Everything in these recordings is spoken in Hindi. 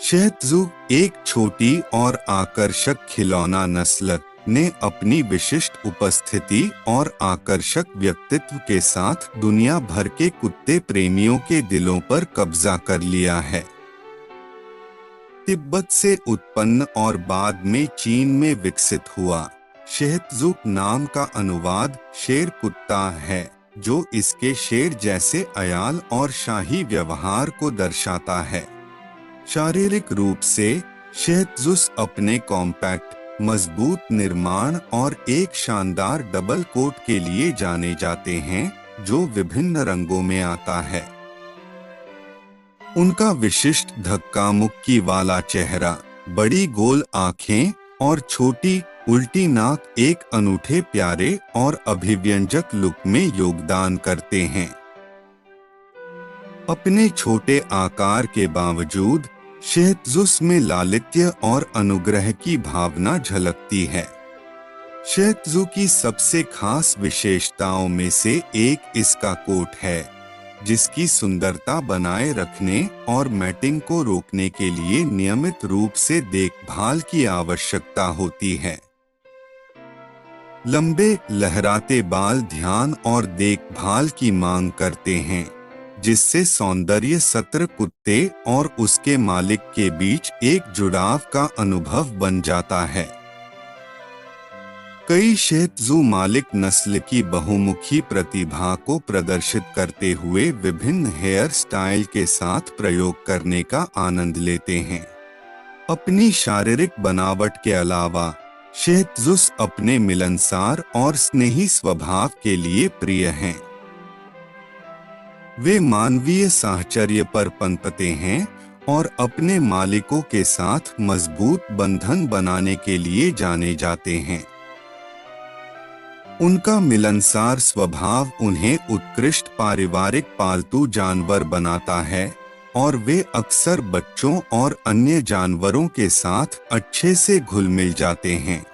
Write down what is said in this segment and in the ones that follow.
शेहतज़ू एक छोटी और आकर्षक खिलौना नस्ल ने अपनी विशिष्ट उपस्थिति और आकर्षक व्यक्तित्व के साथ दुनिया भर के कुत्ते प्रेमियों के दिलों पर कब्जा कर लिया है। तिब्बत से उत्पन्न और बाद में चीन में विकसित हुआ, शेहतज़ू नाम का अनुवाद शेर कुत्ता है, जो इसके शेर जैसे अयाल और शाही व्यवहार को दर्शाता है। शारीरिक रूप से शेहतज़ू अपने कॉम्पैक्ट, मजबूत निर्माण और एक शानदार डबल कोट के लिए जाने जाते हैं, जो विभिन्न रंगों में आता है। उनका विशिष्ट धक्का मुक्की वाला चेहरा, बड़ी गोल आंखें और छोटी उल्टी नाक एक अनूठे प्यारे और अभिव्यंजक लुक में योगदान करते हैं। अपने छोटे आकार के बावजूद शेहतज़ू में लालित्य और अनुग्रह की भावना झलकती है। शेहतज़ू की सबसे खास विशेषताओं में से एक इसका कोट है, जिसकी सुंदरता बनाए रखने और मैटिंग को रोकने के लिए नियमित रूप से देखभाल की आवश्यकता होती है। लंबे लहराते बाल ध्यान और देखभाल की मांग करते हैं, जिससे सौंदर्य सत्र कुत्ते और उसके मालिक के बीच एक जुड़ाव का अनुभव बन जाता है। कई शेहतज़ू मालिक नस्ल की बहुमुखी प्रतिभा को प्रदर्शित करते हुए विभिन्न हेयर स्टाइल के साथ प्रयोग करने का आनंद लेते हैं। अपनी शारीरिक बनावट के अलावा शेहतज़ू अपने मिलनसार और स्नेही स्वभाव के लिए प्रिय हैं। वे मानवीय साहचर्य पर पनपते हैं और अपने मालिकों के साथ मजबूत बंधन बनाने के लिए जाने जाते हैं। उनका मिलनसार स्वभाव उन्हें उत्कृष्ट पारिवारिक पालतू जानवर बनाता है और वे अक्सर बच्चों और अन्य जानवरों के साथ अच्छे से घुल मिल जाते हैं।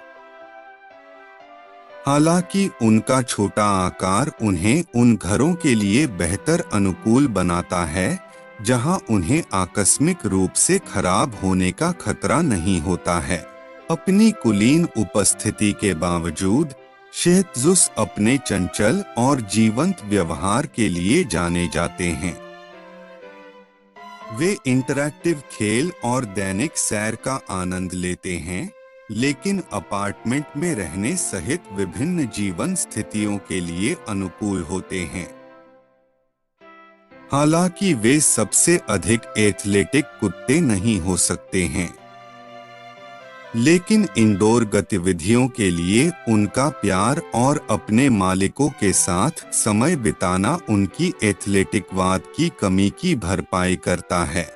हालांकि उनका छोटा आकार उन्हें उन घरों के लिए बेहतर अनुकूल बनाता है जहां उन्हें आकस्मिक रूप से खराब होने का खतरा नहीं होता है। अपनी कुलीन उपस्थिति के बावजूद शेहतज़ू अपने चंचल और जीवंत व्यवहार के लिए जाने जाते हैं। वे इंटरैक्टिव खेल और दैनिक सैर का आनंद लेते हैं, लेकिन अपार्टमेंट में रहने सहित विभिन्न जीवन स्थितियों के लिए अनुकूल होते हैं। हालांकि वे सबसे अधिक एथलेटिक कुत्ते नहीं हो सकते हैं, लेकिन इंडोर गतिविधियों के लिए उनका प्यार और अपने मालिकों के साथ समय बिताना उनकी एथलेटिकवाद की कमी की भरपाई करता है।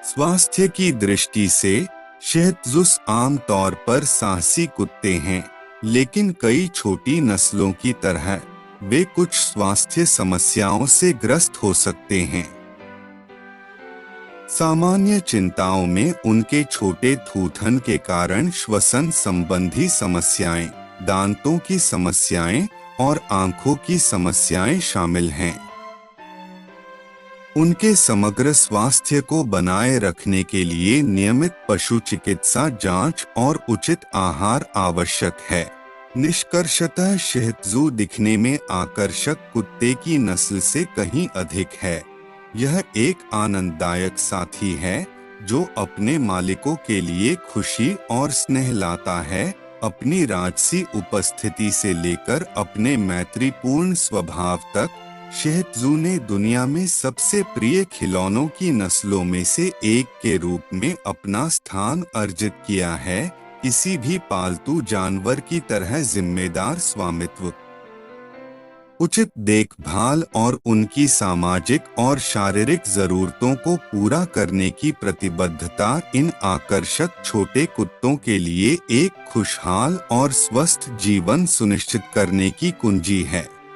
स्वास्थ्य की दृष्टि से शेहतज़ू आम तौर पर साहसी कुत्ते हैं, लेकिन कई छोटी नस्लों की तरह वे कुछ स्वास्थ्य समस्याओं से ग्रस्त हो सकते हैं। सामान्य चिंताओं में उनके छोटे थूथन के कारण श्वसन संबंधी समस्याएं, दांतों की समस्याएं और आंखों की समस्याएं शामिल हैं। उनके समग्र स्वास्थ्य को बनाए रखने के लिए नियमित पशु चिकित्सा जांच और उचित आहार आवश्यक है। निष्कर्षतः शेहतज़ू दिखने में आकर्षक कुत्ते की नस्ल से कहीं अधिक है। यह एक आनंददायक साथी है जो अपने मालिकों के लिए खुशी और स्नेह लाता है। अपनी राजसी उपस्थिति से लेकर अपने मैत्रीपूर्ण स्वभाव तक शेहतज़ू ने दुनिया में सबसे प्रिय खिलौनों की नस्लों में से एक के रूप में अपना स्थान अर्जित किया है। किसी भी पालतू जानवर की तरह जिम्मेदार स्वामित्व, उचित देखभाल और उनकी सामाजिक और शारीरिक जरूरतों को पूरा करने की प्रतिबद्धता इन आकर्षक छोटे कुत्तों के लिए एक खुशहाल और स्वस्थ जीवन सुनिश्चित करने की कुंजी है।